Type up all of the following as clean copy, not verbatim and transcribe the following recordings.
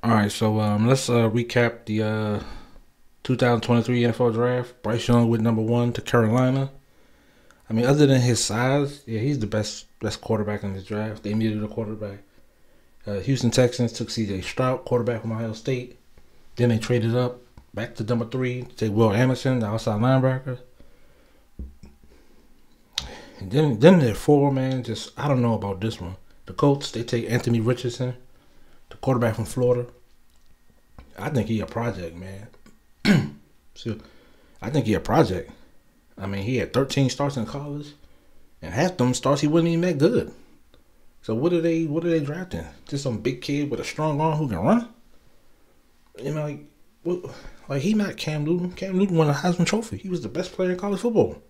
All right, so let's recap the 2023 NFL Draft. Bryce Young with number one to Carolina. I mean, other than his size, yeah, he's the best quarterback in this draft. They needed a quarterback. Houston Texans took C.J. Stroud, quarterback from Ohio State. Then they traded up back to number three to take Will Anderson, the outside linebacker. And then their four, man, just I don't know about this one. The Colts, they take Anthony Richardson, the quarterback from Florida. I think he a project, man. So, I think he a project. I mean, he had 13 starts in college, and half them starts he wasn't even that good. So what are they drafting? Just some big kid with a strong arm who can run? You know, like he not Cam Newton. Cam Newton won a Heisman Trophy. He was the best player in college football.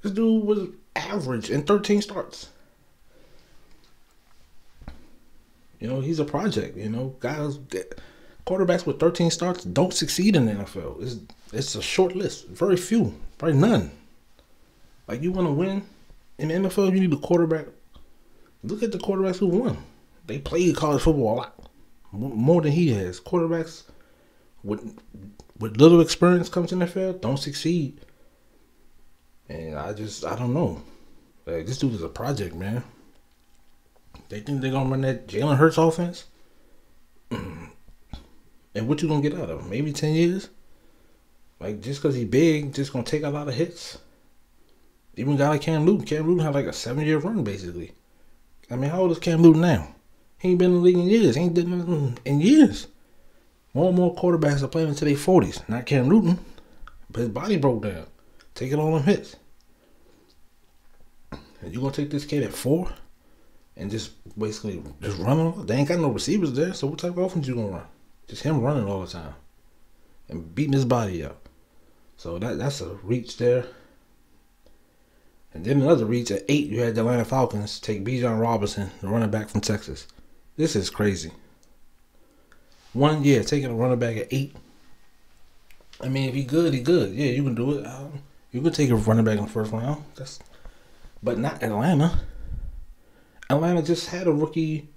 This dude was average in 13 starts. You know, he's a project. You know, quarterbacks with 13 starts don't succeed in the NFL. It's a short list. Very few. Probably none. Like, you want to win in the NFL, you need a quarterback. Look at the quarterbacks who won. They played college football a lot. More than he has. Quarterbacks with little experience comes in the NFL don't succeed. And I don't know. Like, this dude is a project, man. They think they're going to run that Jalen Hurts offense? And what you going to get out of him? Maybe 10 years? Like, just because he's big, just going to take a lot of hits? Even a guy like Cam Newton. Cam Newton had like a 7-year run, basically. I mean, how old is Cam Newton now? He ain't been in the league in years. He ain't did nothing in years. More and more quarterbacks are playing into their 40s. Not Cam Newton. But his body broke down. Taking all them hits. And you going to take this kid at 4? And just basically just running? They ain't got no receivers there. So what type of offense you going to run? Just him running all the time. And beating his body up. So that's a reach there. And then another reach at 8, you had the Atlanta Falcons take Bijan Robinson, the running back from Texas. This is crazy. 1 year taking a running back at 8. I mean, if he good, he good. Yeah, you can do it. You can take a running back in the first round. But not Atlanta. Atlanta just had a rookie.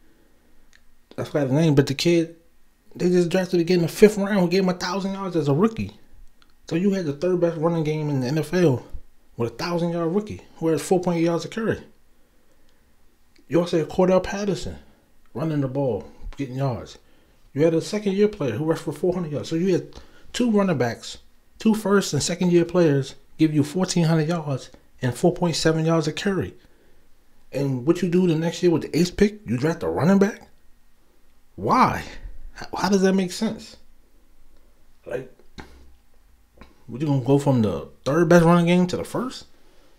I forgot the name, but the kid, they just drafted again in the 5th round who gave him 1,000 yards as a rookie. So you had the 3rd best running game in the NFL with a 1,000-yard rookie who has 4.8 yards a carry. You also had Cordell Patterson running the ball, getting yards. You had a 2nd-year player who rushed for 400 yards. So you had 2 running backs, 2 first and 2nd-year players give you 1,400 yards and 4.7 yards a carry. And what you do the next year with the 8th pick, you draft a running back? Why? How does that make sense? Like, what, you gonna go from the 3rd best running game to the 1st?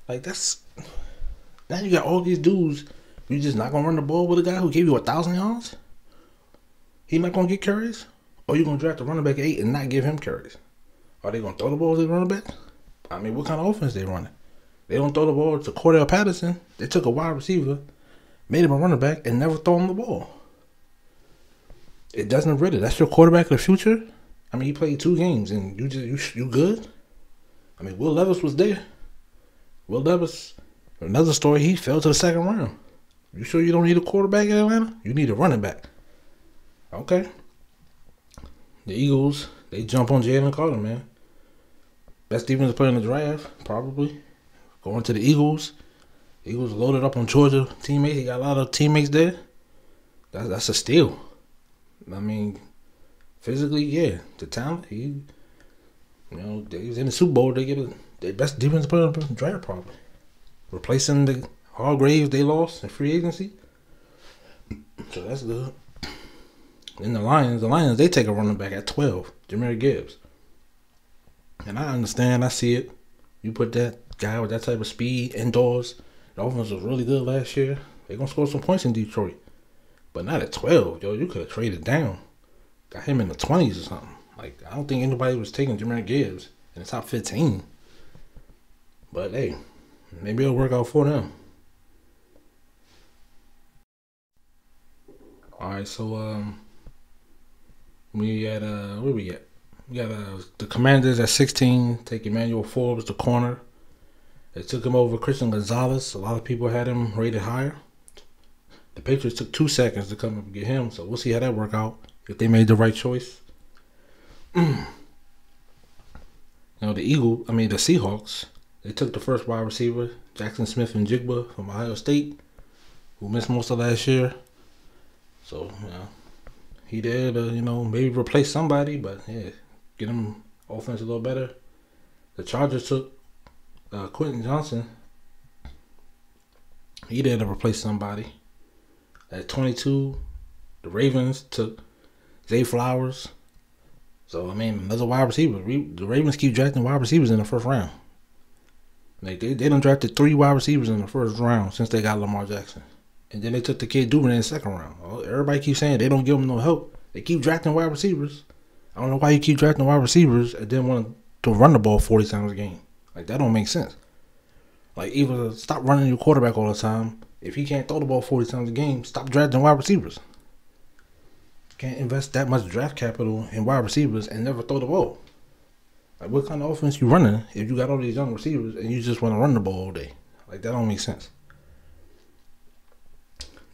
Like, that's, now you got all these dudes. You just not gonna run the ball with a guy who gave you 1,000 yards? He not gonna get carries? Or you gonna draft a running back at 8 and not give him carries? Are they gonna throw the ball to the running back? I mean, what kind of offense they running? They don't throw the ball to Cordell Patterson. They took a wide receiver, made him a running back, and never throw him the ball. It doesn't really. That's your quarterback of the future? I mean, he played 2 games, and you good? I mean, Will Levis was there. Will Levis, another story, he fell to the 2nd round. You sure you don't need a quarterback in Atlanta? You need a running back. Okay. The Eagles, they jump on Jalen Carter, man. Best defensive player in the draft, probably. Going to the Eagles. Eagles loaded up on Georgia teammates. He got a lot of teammates there. That's a steal. I mean, physically, yeah. The talent, they was in the Super Bowl. They get their best defensive player in the draft, probably. Replacing the Hargraves they lost in free agency. So that's good. Then the Lions, they take a running back at 12, Jahmyr Gibbs. And I understand, I see it. You put that guy with that type of speed indoors. The offense was really good last year. They're going to score some points in Detroit. But not at 12, yo. You could have traded down. Got him in the 20s or something. Like, I don't think anybody was taking Jahmyr Gibbs in the top 15. But, hey, maybe it'll work out for them. All right, so, we at, where we at? We got the Commanders at 16, take Emmanuel Forbes, the corner. They took him over Christian Gonzalez. A lot of people had him rated higher. The Patriots took 2 seconds to come up and get him, so we'll see how that work out. if they made the right choice. The Seahawks, they took the first wide receiver, Jackson Smith and Jigba from Ohio State, who missed most of last year. So, he there to, maybe replace somebody, but yeah, get him offense a little better. The Chargers took Quentin Johnson. He there to replace somebody. At 22, the Ravens took Zay Flowers. So, another wide receiver. The Ravens keep drafting wide receivers in the first round. Like, they done drafted 3 wide receivers in the first round since they got Lamar Jackson. And then they took the kid Duvernay in the second round. Everybody keeps saying they don't give him no help. They keep drafting wide receivers. I don't know why you keep drafting wide receivers and then want to run the ball 40 times a game. Like, that don't make sense. Like, either stop running your quarterback all the time. If he can't throw the ball 40 times a game, stop drafting wide receivers. Can't invest that much draft capital in wide receivers and never throw the ball. Like, what kind of offense you running if you got all these young receivers and you just want to run the ball all day? Like, that don't make sense.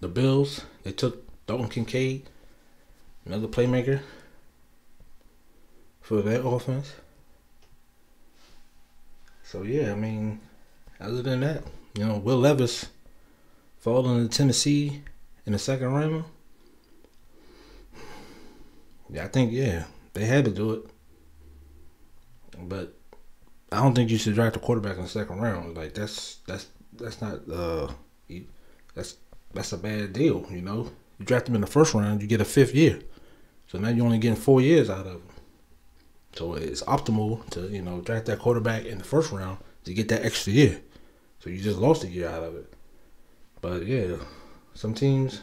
The Bills, they took Dalton Kincaid, another playmaker, for their offense. So, yeah, other than that, Will Levis falling to Tennessee in the second round. Yeah, I think, they had to do it. But I don't think you should draft a quarterback in the second round. Like, that's not that's a bad deal, You draft him in the first round, you get a 5th year. So now you're only getting 4 years out of him. So it's optimal to, draft that quarterback in the first round to get that extra year. So you just lost a year out of it. But yeah, some teams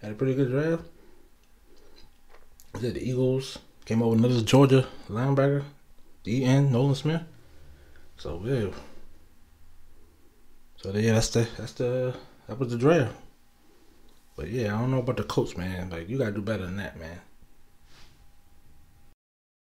had a pretty good draft. The Eagles came up with another Georgia linebacker, DN Nolan Smith. So yeah. So yeah, that was the draft. But yeah, I don't know about the Colts, man. Like, you gotta do better than that, man.